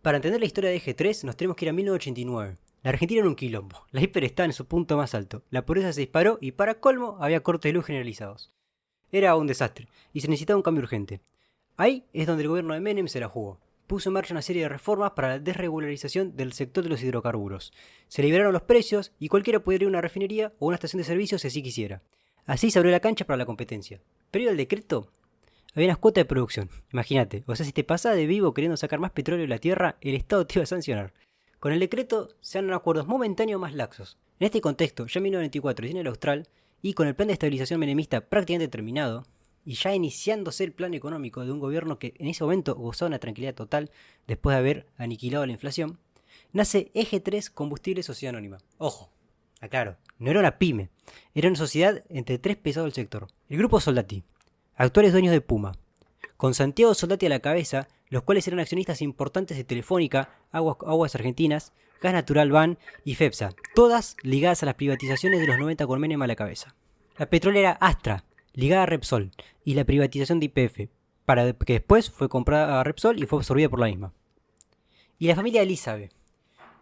Para entender la historia de Eje 3 nos tenemos que ir a 1989. La Argentina era un quilombo, la hiper estaba en su punto más alto, la pobreza se disparó y para colmo había cortes de luz generalizados. Era un desastre y se necesitaba un cambio urgente. Ahí es donde el gobierno de Menem se la jugó. Puso en marcha una serie de reformas para la desregularización del sector de los hidrocarburos. Se liberaron los precios y cualquiera podía ir a una refinería o una estación de servicio si así quisiera. Así se abrió la cancha para la competencia. Pero el decreto había unas cuotas de producción. Imagínate, o sea, si te pasas de vivo queriendo sacar más petróleo de la tierra, el Estado te iba a sancionar. Con el decreto se dan acuerdos momentáneos más laxos. En este contexto, ya en 1994 tiene el Austral, y con el plan de estabilización menemista prácticamente terminado, y ya iniciándose el plan económico de un gobierno que en ese momento gozaba una tranquilidad total después de haber aniquilado la inflación, nace Eje 3 Combustible Sociedad Anónima. Ojo, aclaro, no era una pyme, era una sociedad entre tres pesados del sector. El grupo Soldati, actuales dueños de Puma, con Santiago Soldati a la cabeza, los cuales eran accionistas importantes de Telefónica, Aguas Argentinas, Gas Natural BAN y FEPSA, todas ligadas a las privatizaciones de los 90 con Menem a la cabeza. La petrolera Astra, ligada a Repsol, y la privatización de YPF, para que después fue comprada a Repsol y fue absorbida por la misma. Y la familia Elizabeth,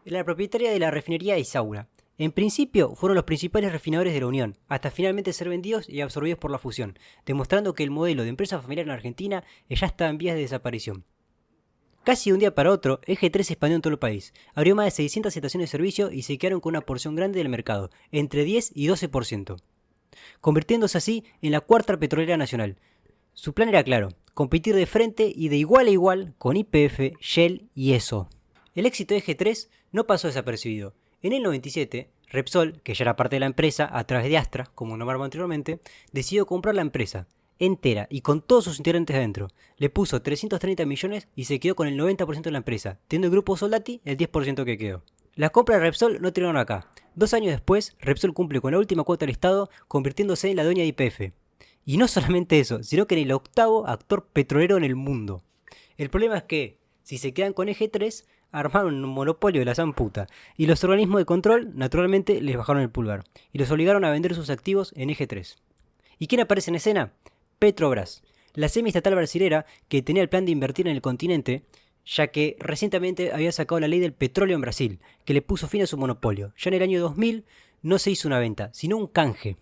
la propietaria de la refinería Isaura. En principio fueron los principales refinadores de la Unión, hasta finalmente ser vendidos y absorbidos por la fusión, demostrando que el modelo de empresa familiar en Argentina ya estaba en vías de desaparición. Casi de un día para otro, Eje 3 se expandió en todo el país, abrió más de 600 estaciones de servicio y se quedaron con una porción grande del mercado, entre 10 y 12%, convirtiéndose así en la cuarta petrolera nacional. Su plan era claro, competir de frente y de igual a igual con YPF, Shell y ESSO. El éxito de Eje 3 no pasó desapercibido. En el 97, Repsol, que ya era parte de la empresa a través de Astra, como nombramos anteriormente, decidió comprar la empresa entera y con todos sus integrantes adentro. Le puso 330 millones y se quedó con el 90% de la empresa, teniendo el grupo Soldati el 10% que quedó. Las compras de Repsol no terminaron acá. 2 años después, Repsol cumple con la última cuota del Estado, convirtiéndose en la dueña de YPF. Y no solamente eso, sino que en el octavo actor petrolero en el mundo. El problema es que, si se quedan con Eje 3, armaron un monopolio de la zamputa, y los organismos de control, naturalmente, les bajaron el pulgar, y los obligaron a vender sus activos en Eje 3. ¿Y quién aparece en escena? Petrobras, la semi-estatal brasilera que tenía el plan de invertir en el continente, ya que recientemente había sacado la ley del petróleo en Brasil, que le puso fin a su monopolio. Ya en el año 2000 no se hizo una venta, sino un canje.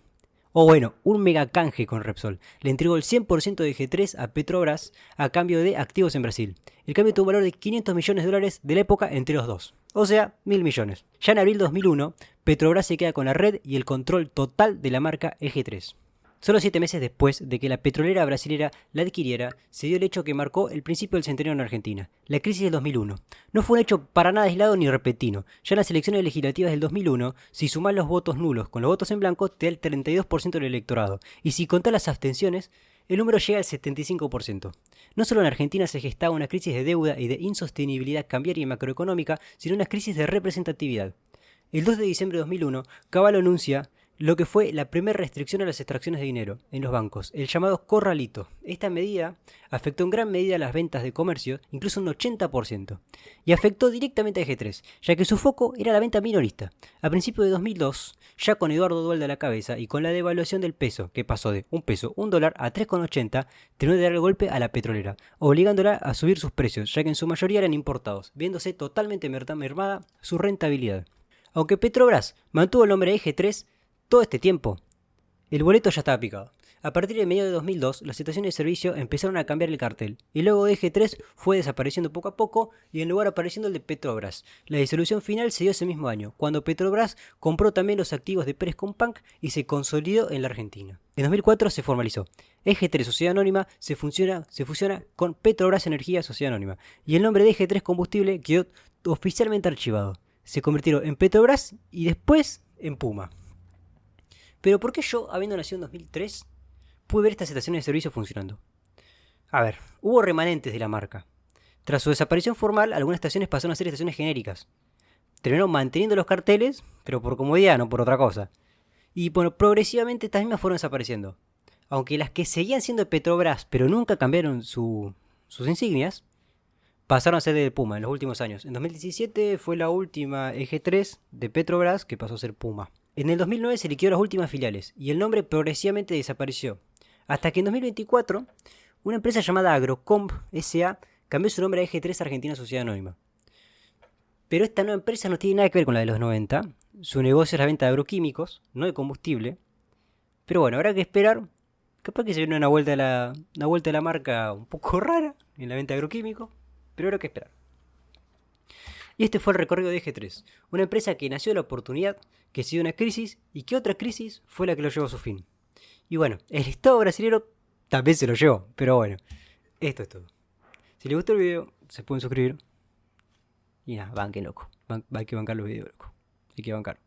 O bueno, un mega canje con Repsol. Le entregó el 100% de G3 a Petrobras a cambio de activos en Brasil. El cambio tuvo un valor de 500 millones de dólares de la época entre los dos. O sea, 1.000 millones. Ya en abril de 2001, Petrobras se queda con la red y el control total de la marca Eje 3. Solo 7 meses después de que la petrolera brasilera la adquiriera, se dio el hecho que marcó el principio del centenario en Argentina, la crisis del 2001. No fue un hecho para nada aislado ni repentino. Ya en las elecciones legislativas del 2001, si sumás los votos nulos con los votos en blanco, te da el 32% del electorado. Y si contás las abstenciones, el número llega al 75%. No solo en Argentina se gestaba una crisis de deuda y de insostenibilidad cambiaria y macroeconómica, sino una crisis de representatividad. El 2 de diciembre de 2001, Caballo anuncia lo que fue la primera restricción a las extracciones de dinero en los bancos, el llamado corralito. Esta medida afectó en gran medida las ventas de comercio, incluso un 80%, y afectó directamente a Eje 3, ya que su foco era la venta minorista. A principios de 2002, ya con Eduardo Duhalde a la cabeza y con la devaluación del peso, que pasó de un peso, un dólar, a 3,80, terminó de dar el golpe a la petrolera, obligándola a subir sus precios, ya que en su mayoría eran importados, viéndose totalmente mermada su rentabilidad. Aunque Petrobras mantuvo el nombre de Eje 3, todo este tiempo, el boleto ya estaba picado. A partir de mediados de 2002, las estaciones de servicio empezaron a cambiar el cartel, y luego de Eje 3 fue desapareciendo poco a poco y en lugar apareciendo el de Petrobras. La disolución final se dio ese mismo año, cuando Petrobras compró también los activos de Pérez Compaq y se consolidó en la Argentina. En 2004 se formalizó. Eje 3 Sociedad Anónima se fusiona con Petrobras Energía Sociedad Anónima, y el nombre de Eje 3 Combustible quedó oficialmente archivado. Se convirtieron en Petrobras y después en Puma. Pero ¿por qué yo, habiendo nacido en 2003, pude ver estas estaciones de servicio funcionando? A ver, hubo remanentes de la marca. Tras su desaparición formal, algunas estaciones pasaron a ser estaciones genéricas. Terminaron manteniendo los carteles, pero por comodidad, no por otra cosa. Y bueno, progresivamente estas mismas fueron desapareciendo. Aunque las que seguían siendo de Petrobras, pero nunca cambiaron sus insignias, pasaron a ser de Puma en los últimos años. En 2017 fue la última Eje 3 de Petrobras que pasó a ser Puma. En el 2009 se liquidó las últimas filiales y el nombre progresivamente desapareció. Hasta que en 2024, una empresa llamada Agrocomp S.A. cambió su nombre a Eje 3 Argentina Sociedad Anónima. Pero esta nueva empresa no tiene nada que ver con la de los 90. Su negocio es la venta de agroquímicos, no de combustible. Pero bueno, habrá que esperar. Capaz que se viene una vuelta de la marca un poco rara en la venta de agroquímicos. Pero habrá que esperar. Y este fue el recorrido de Eje 3. Una empresa que nació de la oportunidad, que siguió una crisis y que otra crisis fue la que lo llevó a su fin. Y bueno, el Estado brasileño también se lo llevó. Pero bueno, esto es todo. Si les gustó el video, se pueden suscribir. Y nada, banquen loco. Hay que bancar los videos, loco. Hay que bancar.